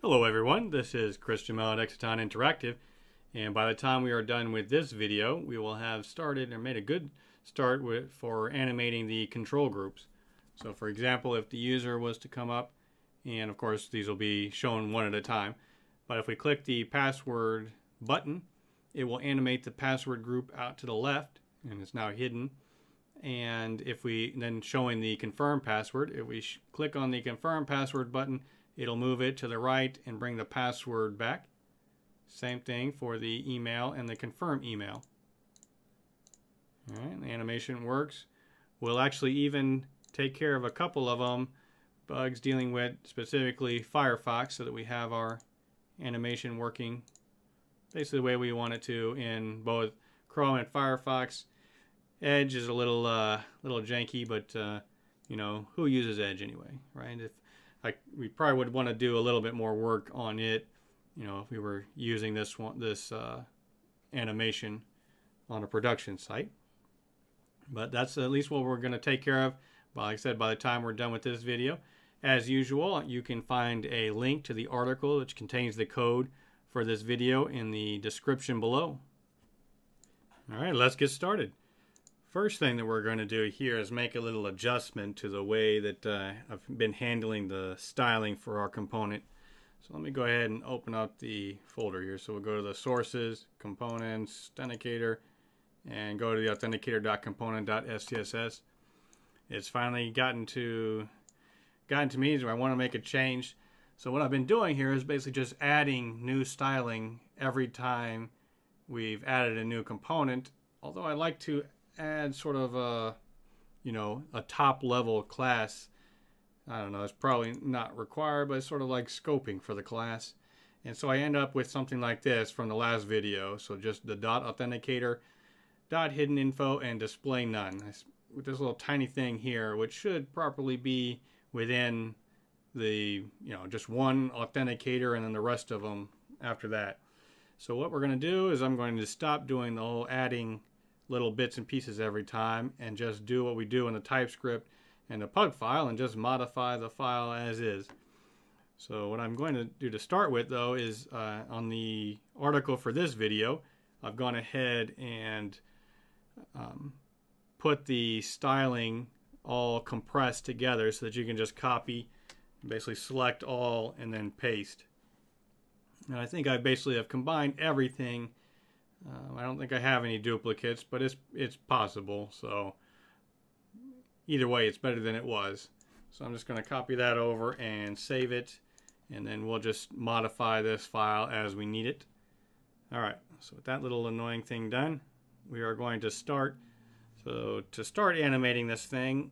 Hello everyone, this is Chris Jamel at Exiton Interactive, and by the time we are done with this video, we will have started or made a good start for animating the control groups. So for example, if the user was to come up, and of course these will be shown one at a time, but if we click the password button, it will animate the password group out to the left, and it's now hidden. And if we then showing the confirm password, if we click on the confirm password button, it'll move it to the right and bring the password back. Same thing for the email and the confirm email. All right, the animation works. We'll actually even take care of a couple of bugs dealing with specifically Firefox, so that we have our animation working basically the way we want it to in both Chrome and Firefox. Edge is a little janky, but you know, who uses Edge anyway, right? We probably would want to do a little bit more work on it, you know, if we were using this animation on a production site. But that's at least what we're going to take care of. But like I said, by the time we're done with this video, as usual, you can find a link to the article which contains the code for this video in the description below. All right, let's get started. First thing that we're going to do here is make a little adjustment to the way that I've been handling the styling for our component. So let me go ahead and open up the folder here. So we'll go to the sources, components, authenticator, and go to the authenticator.component.scss. It's finally gotten to me, so I want to make a change. So what I've been doing here is basically just adding new styling every time we've added a new component. Although I like to add sort of a top level class. I don't know, it's probably not required, but it's sort of like scoping for the class. And so I end up with something like this from the last video. So just the .authenticator, .hidden info, and display none. With this little tiny thing here, which should properly be within the, just one authenticator and then the rest of them after that. So what we're going to do is I'm going to stop doing the whole adding little bits and pieces every time and just do what we do in the TypeScript and the pug file and just modify the file as is. So what I'm going to do to start with, though, is on the article for this video, I've gone ahead and put the styling all compressed together so that you can just copy, basically select all, and then paste. And I think I basically have combined everything. I don't think I have any duplicates, but it's possible. So either way, it's better than it was. So I'm just going to copy that over and save it, and then we'll just modify this file as we need it. All right, so with that little annoying thing done, we are going to start. So to start animating this thing,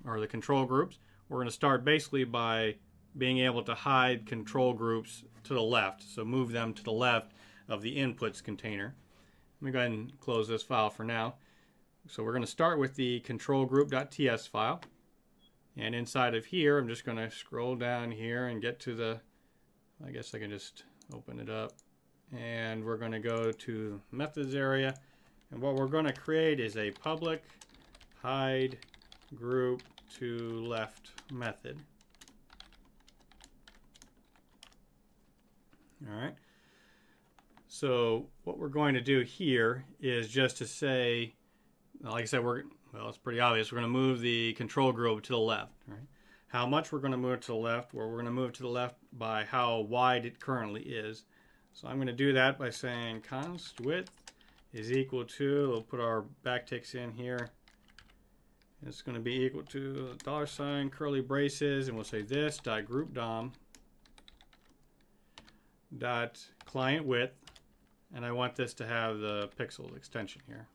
or the control groups, we're going to start basically by being able to hide control groups to the left. So move them to the left of the inputs container. Let me go ahead and close this file for now. So we're going to start with the control group.ts file. And inside of here, I'm just going to scroll down here and get to the, I guess I can just open it up. And we're going to go to methods area. And what we're going to create is a public hide group to left method. All right. So what we're going to do here is just to say, like I said, it's pretty obvious. We're going to move the control group to the left. Right? How much we're going to move to the left? Well, we're going to move to the left by how wide it currently is. So I'm going to do that by saying const width is equal to, we'll put our backticks in here. It's going to be equal to $, curly braces, and we'll say this dot group dom dot client width. And I want this to have the pixels extension here.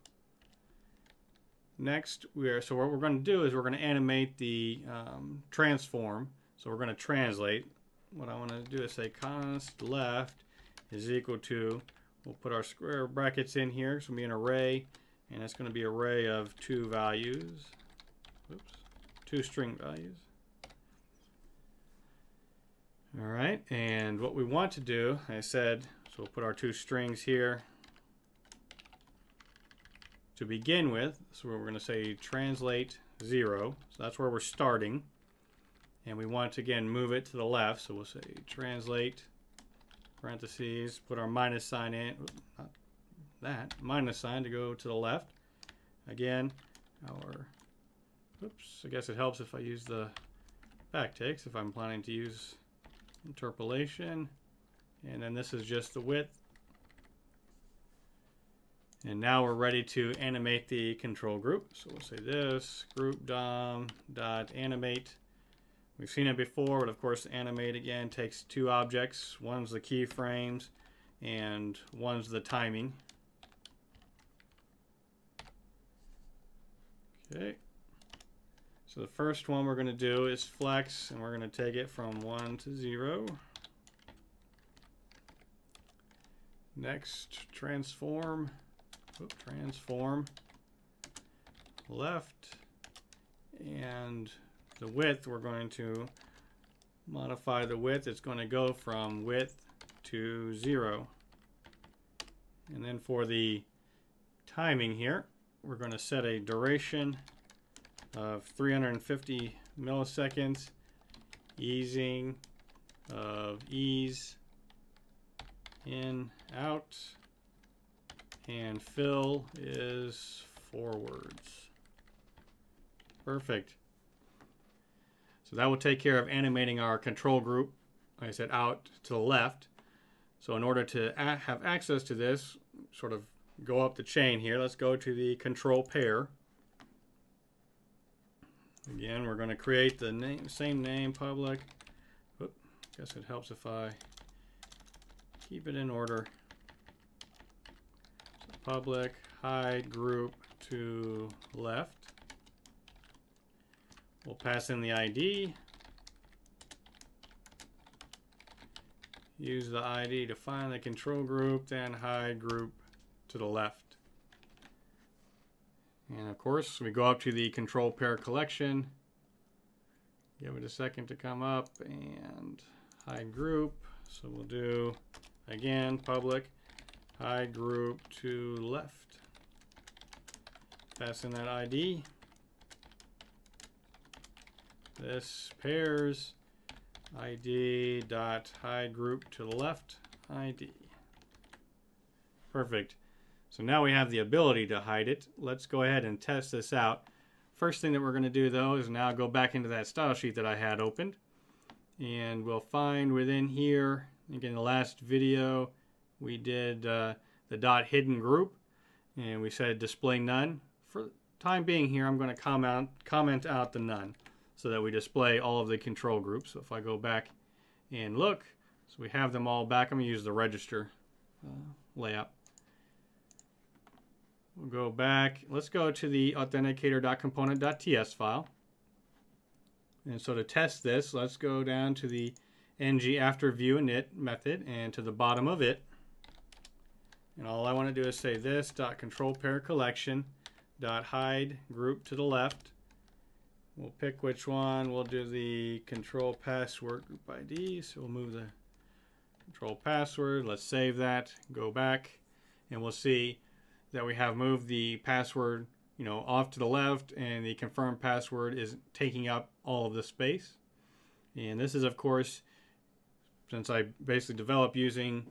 Next, so what we're going to do is we're going to animate the transform. So we're going to translate. What I want to do is say const left is equal to, we'll put our square brackets in here. It's going to be an array, and it's going to be an array of two values. Oops, two string values. All right, and what we want to do, I said, so we'll put our two strings here to begin with. So we're going to say translate 0. So that's where we're starting. and we want to again move it to the left. So we'll say translate parentheses, put our minus sign in, not that, minus sign to go to the left. Again, oops, I guess it helps if I use the backticks if I'm planning to use interpolation. And then this is just the width. And now we're ready to animate the control group. So we'll say this group dom.animate. We've seen it before, but of course animate again takes two objects. One's the keyframes and one's the timing. Okay. So the first one we're going to do is flex, and we're going to take it from 1 to 0. Next, transform. Transform left, and the width, we're going to modify the width. It's going to go from width to 0. And then for the timing here, we're going to set a duration of 350 milliseconds, easing of ease in, out, and fill is forwards. Perfect. So that will take care of animating our control group, like I said, out to the left. So in order to have access to this, sort of go up the chain here, let's go to the control pair. Again, we're going to create the same name, public. Oop, guess it helps if I keep it in order. Public, hide group to left. We'll pass in the ID. Use the ID to find the control group, then hide group to the left. And of course, we go up to the control pair collection. Give it a second to come up and hide group. So we'll do, again, public, hide group to left. Pass in that ID. This pairs ID dot hide group to the left ID. Perfect. So now we have the ability to hide it. Let's go ahead and test this out. First thing that we're going to do though is now go back into that style sheet that I had opened, and we'll find within here, again, the last video we did the dot hidden group, and we said display none. For the time being here, I'm going to comment out the none so that we display all of the control groups. So if I go back and look, so we have them all back. I'm going to use the register layout. We'll go back. Let's go to the authenticator.component.ts file. And so to test this, let's go down to the ng after view init method and to the bottom of it. And all I want to do is say this dot control pair collection dot hide group to the left. We'll pick which one. We'll do the control password group ID. So we'll move the control password. Let's save that. Go back, and we'll see that we have moved the password, off to the left, and the confirmed password is taking up all of the space. And this is, of course, since I basically develop using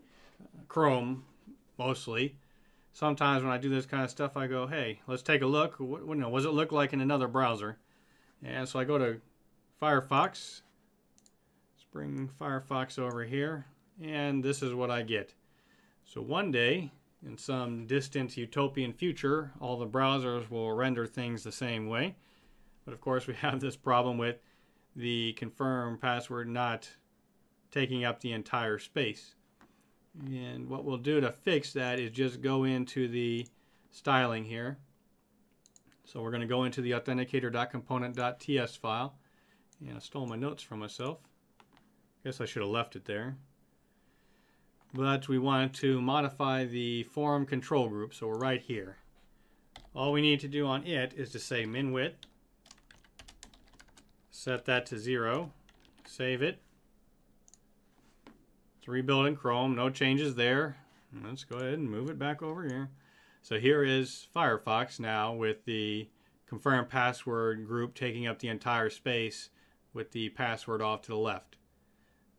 Chrome mostly, sometimes when I do this kind of stuff, I go, hey, let's take a look. What does it look like in another browser? And so I go to Firefox. Let's bring Firefox over here, and this is what I get. So one day, in some distant utopian future, all the browsers will render things the same way. But of course, we have this problem with the confirm password not taking up the entire space. And what we'll do to fix that is just go into the styling here. So we're going to go into the authenticator.component.ts file. And I stole my notes from myself. Guess I should have left it there. But we want to modify the form control group, so we're right here. All we need to do on it is to say min width, set that to 0, save it. It's rebuilt in Chrome, no changes there. Let's go ahead and move it back over here. So here is Firefox now with the confirm password group taking up the entire space with the password off to the left.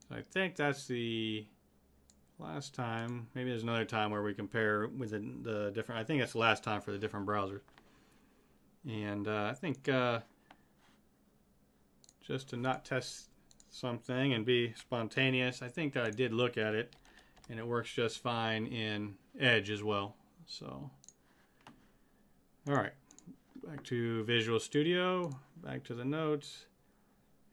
So I think that's the last time. Maybe there's another time where we compare with the different. I think it's the last time for the different browsers. And I think just to not test something and be spontaneous, I think that I did look at it, and it works just fine in Edge as well. So, all right, back to Visual Studio, back to the notes,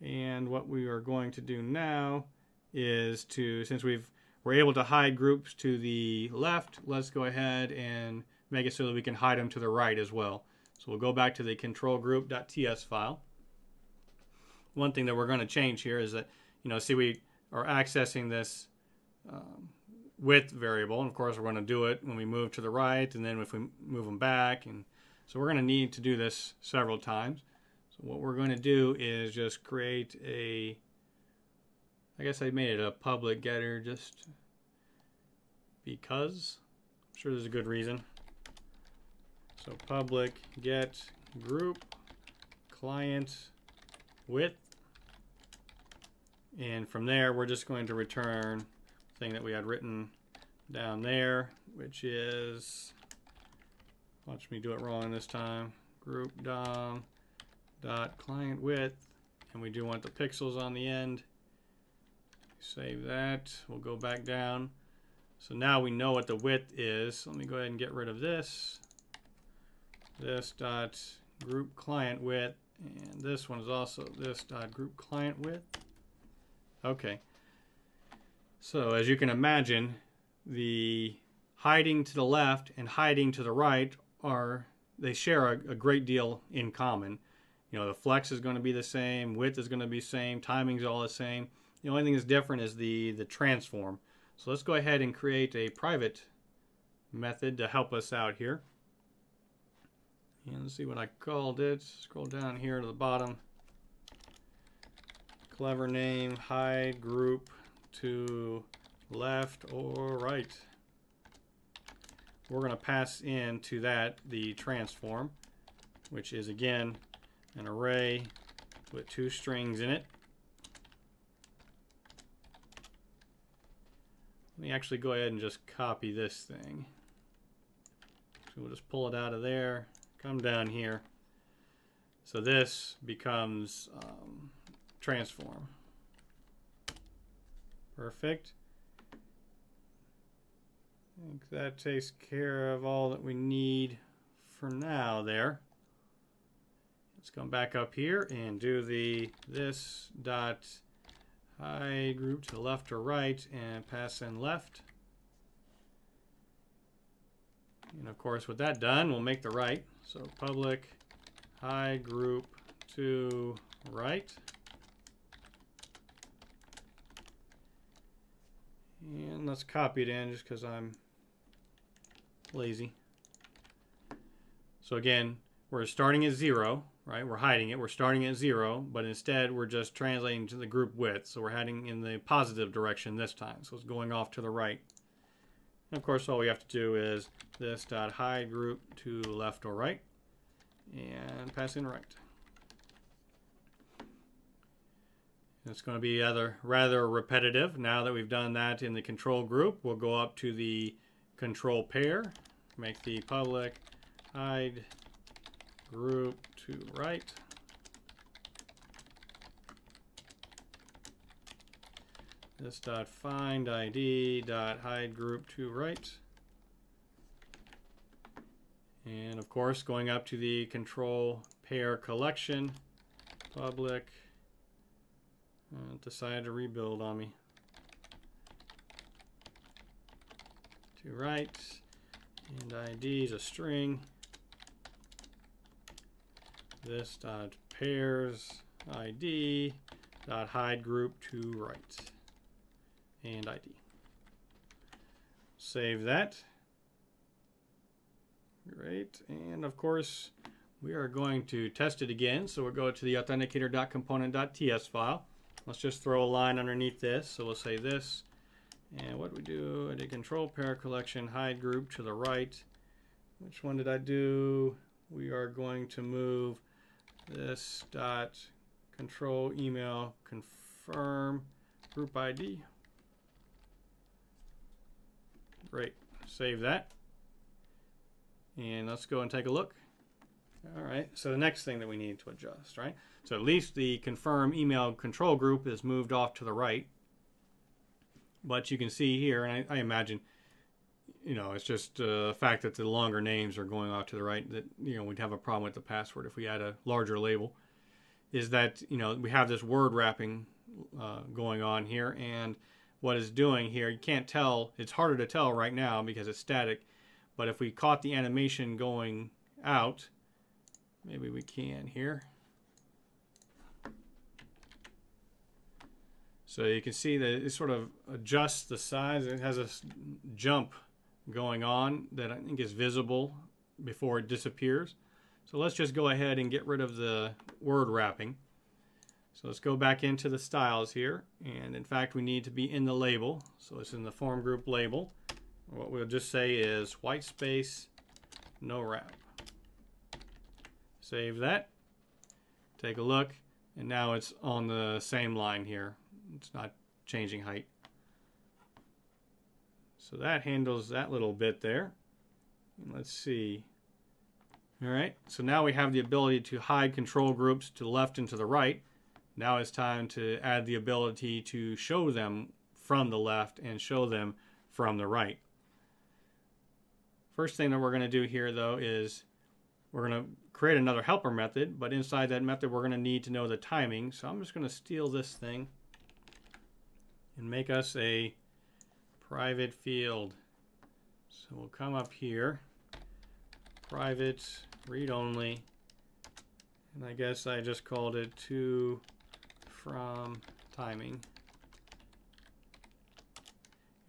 and what we are going to do now is since we're able to hide groups to the left, let's go ahead and make it so that we can hide them to the right as well. So we'll go back to the control group.ts file. One thing that we're going to change here is that, see, we are accessing this width variable, and of course we're going to do it when we move to the right, and then if we move them back, and so we're going to need to do this several times. So what we're going to do is just create I guess I made it a public getter just because. I'm sure there's a good reason. So public get group client width, and from there we're just going to return the thing that we had written down there, which is, watch me do it wrong this time, group dom dot client width, and we do want the pixels on the end. Save that. We'll go back down. So now we know what the width is. So let me go ahead and get rid of this. This dot group client width, and this one is also this dot group client width. Okay. So as you can imagine, the hiding to the left and hiding to the right they share a great deal in common. The flex is going to be the same, width is going to be the same, timing's all the same. The only thing that's different is the transform. So let's go ahead and create a private method to help us out here. And let's see what I called it. Scroll down here to the bottom. Clever name, hide group to left or right. We're going to pass into that the transform, which is again an array with 2 strings in it. Let me actually go ahead and just copy this thing. So we'll just pull it out of there, come down here. So this becomes transform. Perfect. I think that takes care of all that we need for now there. Let's come back up here and do this dot hide group to the left or right and pass in left. And of course with that done, we'll make the right. So public hide group to right. And let's copy it in just because I'm lazy. So again, we're starting at 0, right? We're hiding it. We're starting at 0, but instead we're just translating to the group width. So we're heading in the positive direction this time. So it's going off to the right. And of course, all we have to do is this dot hide group to left or right and pass in right. It's going to be rather repetitive. Now that we've done that in the control group, we'll go up to the control pair, make the public hide group to right. This dot find ID dot hide group to right. And of course, going up to the control pair collection, public, decided to rebuild on me. To right, and ID is a string. This dot pairs ID dot hide group to right, and ID. Save that. Great, and of course we are going to test it again. So we'll go to the authenticator.component.ts file. Let's just throw a line underneath this. So we'll say this, and what do we do? I did control pair collection hide group to the right. Which one did I do? We are going to move this dot control email confirm group ID. Great. Save that. And let's go and take a look. All right. So the next thing that we need to adjust, right? So at least the confirm email control group is moved off to the right. But you can see here, and I imagine, it's just the fact that the longer names are going off to the right that, we'd have a problem with the password if we add a larger label, is that, we have this word wrapping going on here. And what it's doing here, you can't tell, it's harder to tell right now because it's static. But if we caught the animation going out, maybe we can here. So you can see that it sort of adjusts the size. It has a jump going on that I think is visible before it disappears. So let's just go ahead and get rid of the word wrapping. So let's go back into the styles here. And in fact, we need to be in the label. So it's in the form group label. What we'll just say is white space, no wrap. Save that. Take a look. And now it's on the same line here. It's not changing height. So that handles that little bit there. And let's see. All right, so now we have the ability to hide control groups to the left and to the right. Now it's time to add the ability to show them from the left and show them from the right. First thing that we're going to do here, though, is we're going to create another helper method, but inside that method we're going to need to know the timing. So I'm just going to steal this thing and make us a private field. So we'll come up here, private, read only, and I guess I just called it to from timing.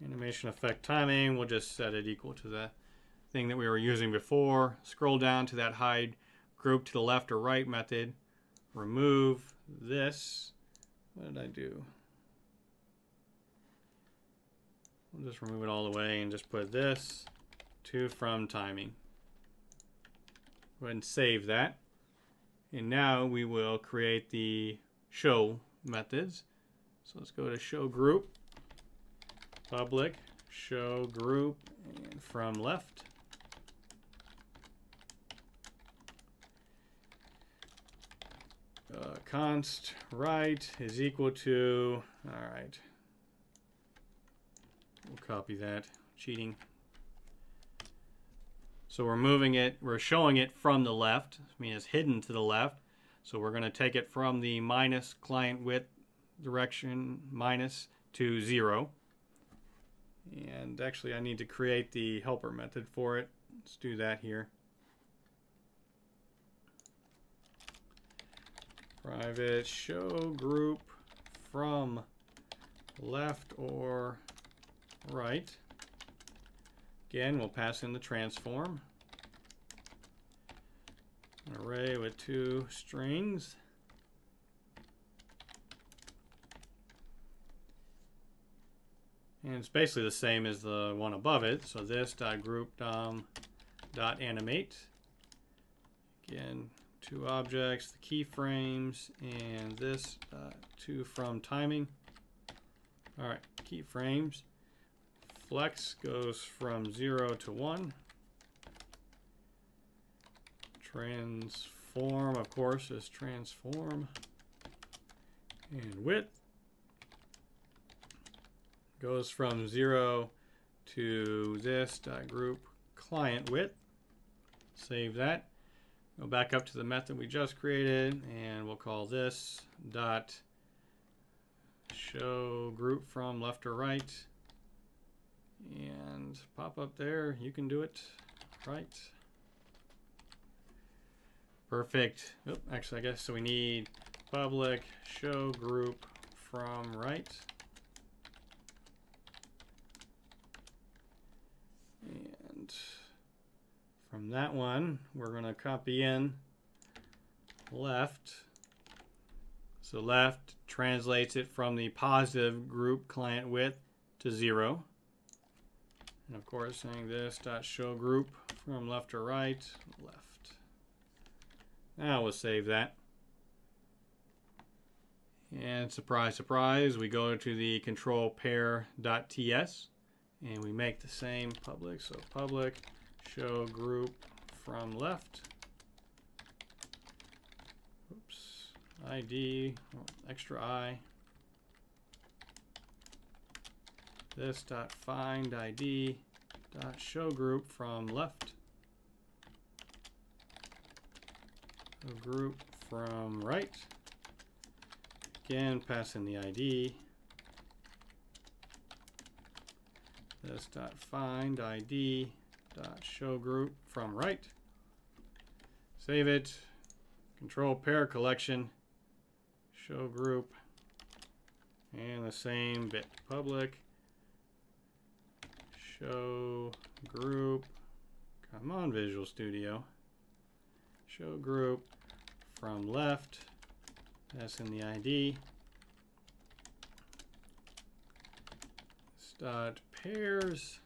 Animation effect timing, we'll just set it equal to the thing that we were using before. Scroll down to that hide group to the left or right method. Remove this. What did I do? We'll just remove it all the way and just put this to from timing. Go ahead and save that. And now we will create the show methods. So let's go to show group, public, show group, and from left. Const right is equal to, all right. We'll copy that. Cheating. So we're moving it, we're showing it from the left. I mean, it's hidden to the left. So we're going to take it from the minus client width direction minus to 0. And actually, I need to create the helper method for it. Let's do that here. Private show group from left or right. Again, we'll pass in the transform. An array with 2 strings. And it's basically the same as the one above it. So this .group .animate. Again, 2 objects, the keyframes, and this to from timing. All right, keyframes. Flex goes from 0 to 1. Transform, of course, is transform. And width goes from 0 to this group client width. Save that. Go back up to the method we just created, and we'll call this dot show group from left or right. And pop up there. You can do it. Right. Perfect. Oh, actually, I guess so. We need public show group from right. And from that one, we're going to copy in left. So left translates it from the positive group client width to 0. And of course, saying this dot show group from left to right, left. Now we'll save that. And surprise, surprise, we go to the control pair.ts and we make the same public. So public show group from left. Oops, ID, extra I. This dot find ID dot show group from left. A group from right. Again, pass in the ID. This dot find ID dot show group from right. Save it. Control pair collection. Show group. And the same bit. Public. Show group. Come on, Visual Studio. Show group from left. That's in the ID. Dot pairs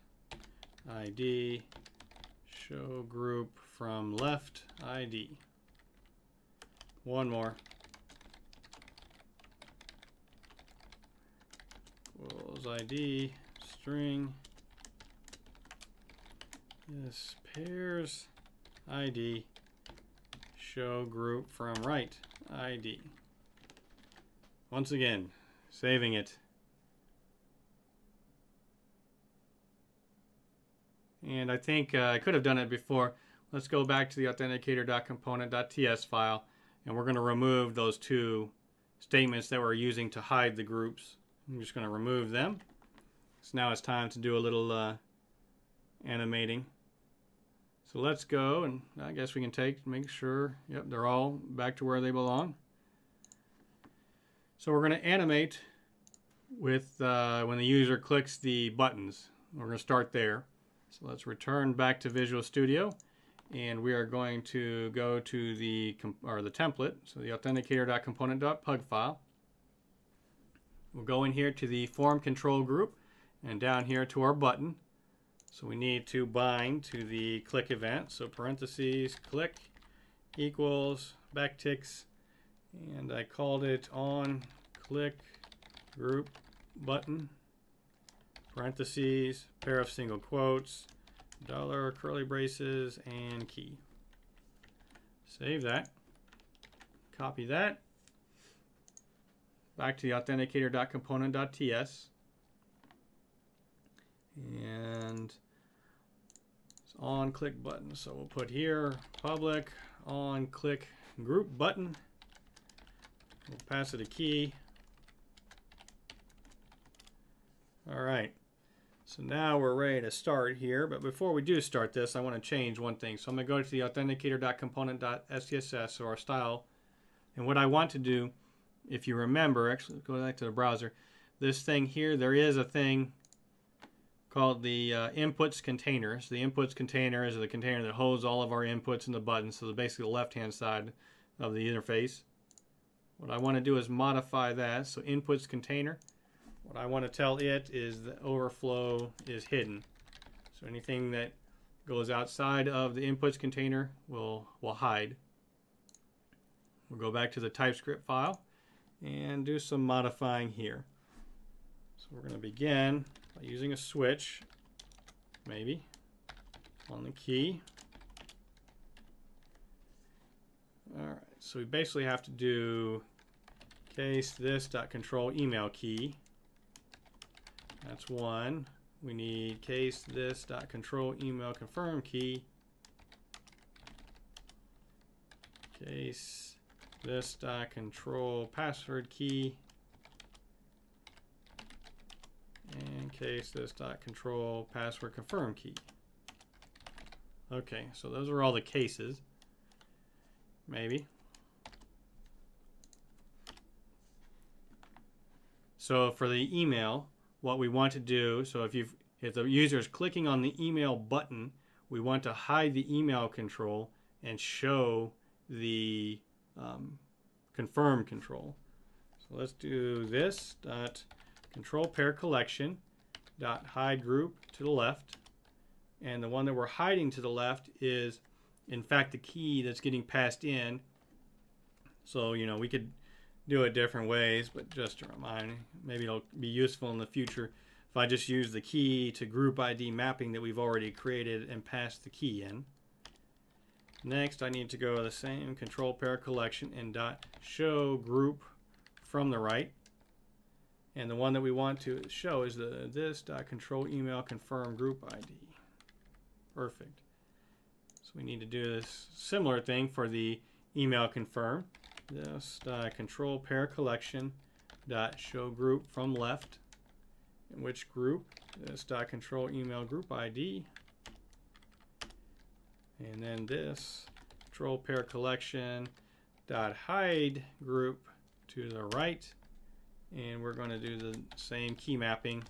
ID show group from left ID. One more. Equals ID string. This pairs ID show group from right ID. Once again, saving it. And I think I could have done it before. Let's go back to the authenticator.component.ts file, and we're going to remove those two statements that we're using to hide the groups. I'm just going to remove them. So now it's time to do a little animating. So let's go, and I guess we can make sure, yep, they're all back to where they belong. So we're going to animate with when the user clicks the buttons. We're going to start there. So let's return back to Visual Studio, and we are going to go to the template, so the authenticator.component.pug file. We'll go in here to the form control group and down here to our button. So we need to bind to the click event. So parentheses click equals backticks, and I called it on click group button. Parentheses, pair of single quotes, dollar, curly braces, and key. Save that. Copy that. Back to the authenticator.component.ts. And it's on click button. So we'll put here public on click group button. We'll pass it a key. All right. So now we're ready to start here, but before we do start this, I want to change one thing. So I'm going to go to the authenticator.component.scss, so our style, and what I want to do, if you remember, actually go back to the browser, this thing here, there is a thing called the inputs container. So the inputs container is the container that holds all of our inputs and the buttons, so basically the left-hand side of the interface. What I want to do is modify that, so inputs container. What I want to tell it is the overflow is hidden. So anything that goes outside of the inputs container will hide. We'll go back to the TypeScript file and do some modifying here. So we're going to begin by using a switch, maybe, on the key. All right, so we basically have to do case this.control email key. That's one. We need case this.control email confirm key. Case this.control password key. And case this.control password confirm key. Okay, so those are all the cases. Maybe. So for the email, what we want to do, so if the user is clicking on the email button, we want to hide the email control and show the confirm control. So let's do this dot control pair collection dot hide group to the left, and the one that we're hiding to the left is in fact the key that's getting passed in. So we could do it different ways, but just to remind you, maybe it'll be useful in the future if I just use the key to group ID mapping that we've already created and pass the key in. Next, I need to go to the same control pair collection and dot show group from the right. And the one that we want to show is the this dot control email confirm group ID. Perfect. So we need to do this similar thing for the email confirm. This dot control pair collection dot show group from left. In which group? This dot control email group ID. And then this control pair collection dot hide group to the right, and we're going to do the same key mapping.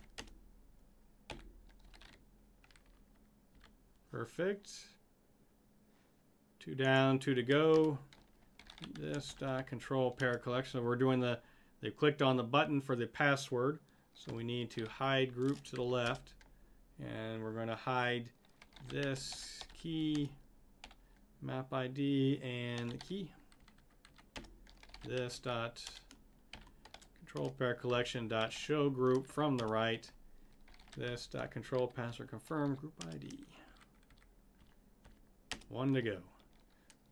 Perfect. 2 down, 2 to go. This dot control pair collection. So we're doing they've clicked on the button for the password, so we need to hide group to the left, and we're going to hide this key map ID and the key. This dot control pair collection dot show group from the right. This dot control password confirm group ID. 1 to go.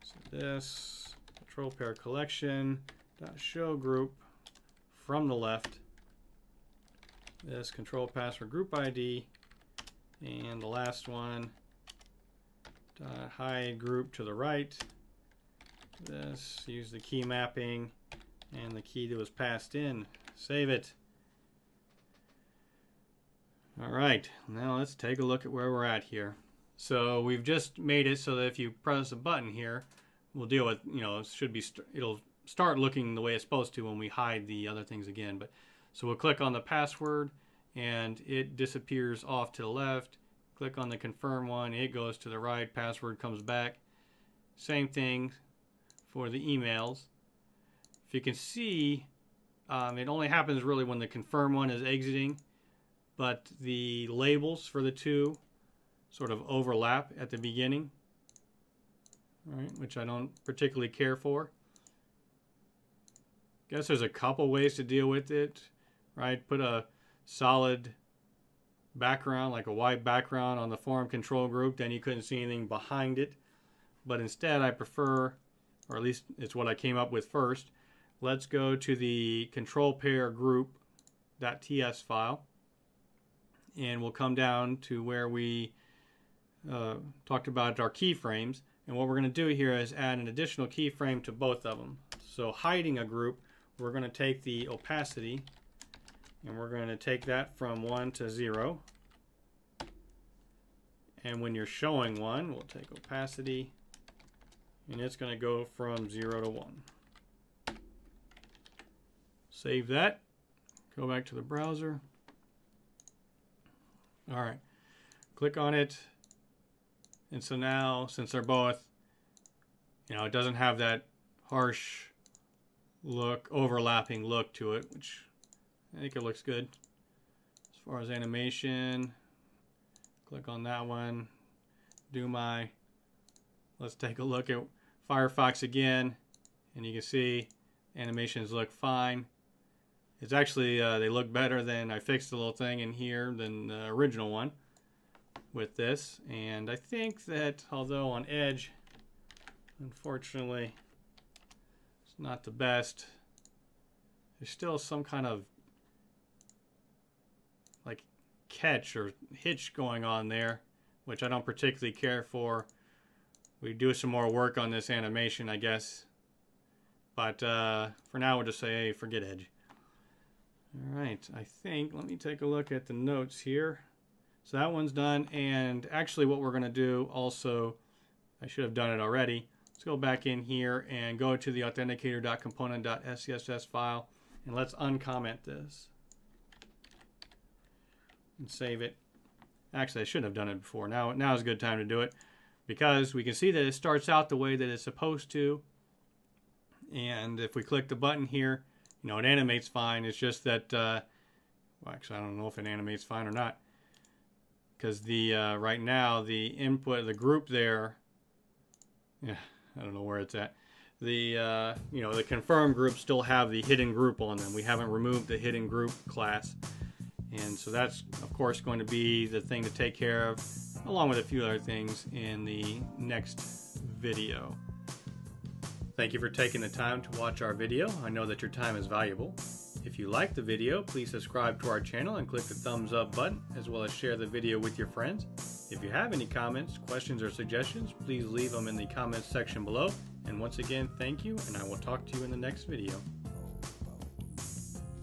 So this control pair collection dot show group from the left. This control password group ID, and the last one dot hide group to the right. This, use the key mapping and the key that was passed in. Save it. All right, now let's take a look at where we're at here. So we've just made it so that if you press a button here, we'll deal with, it'll start looking the way it's supposed to when we hide the other things again. But so we'll click on the password and it disappears off to the left. Click on the confirm one, it goes to the right, password comes back. Same thing for the emails. If you can see, it only happens really when the confirm one is exiting, but the labels for the two sort of overlap at the beginning, right, which I don't particularly care for. Guess there's a couple ways to deal with it, right? Put a solid background, like a white background on the form control group, then you couldn't see anything behind it. But instead I prefer, or at least it's what I came up with first, let's go to the control pair group.ts file, and we'll come down to where we talked about our keyframes. And what we're going to do here is add an additional keyframe to both of them. So hiding a group, we're going to take the opacity and we're going to take that from 1 to 0. And when you're showing one, we'll take opacity and it's going to go from 0 to 1. Save that. Go back to the browser. All right. Click on it. And so now, since they're both, it doesn't have that harsh look, overlapping look to it, which I think it looks good. As far as animation, click on that one. Let's take a look at Firefox again, and you can see animations look fine. It's actually, they look better than, I fixed the little thing in here than the original one with this. And I think that although on Edge, unfortunately, it's not the best, there's still some kind of like catch or hitch going on there, which I don't particularly care for. We do some more work on this animation, I guess. But for now, we'll just say, hey, forget Edge. All right, I think, let me take a look at the notes here. So that one's done, and actually what we're going to do also, I should have done it already. Let's go back in here and go to the authenticator.component.scss file, and let's uncomment this and save it. Actually, I shouldn't have done it before. Now is a good time to do it, because we can see that it starts out the way that it's supposed to. And if we click the button here, it animates fine. It's just that, well, actually, I don't know if it animates fine or not, because the right now the input, the group there, yeah, I don't know where it's at. the confirmed groups still have the hidden group on them. We haven't removed the hidden group class. And so that's, of course, going to be the thing to take care of, along with a few other things in the next video. Thank you for taking the time to watch our video. I know that your time is valuable. If you liked the video, please subscribe to our channel and click the thumbs up button, as well as share the video with your friends. If you have any comments, questions, or suggestions, please leave them in the comments section below. And once again, thank you, and I will talk to you in the next video.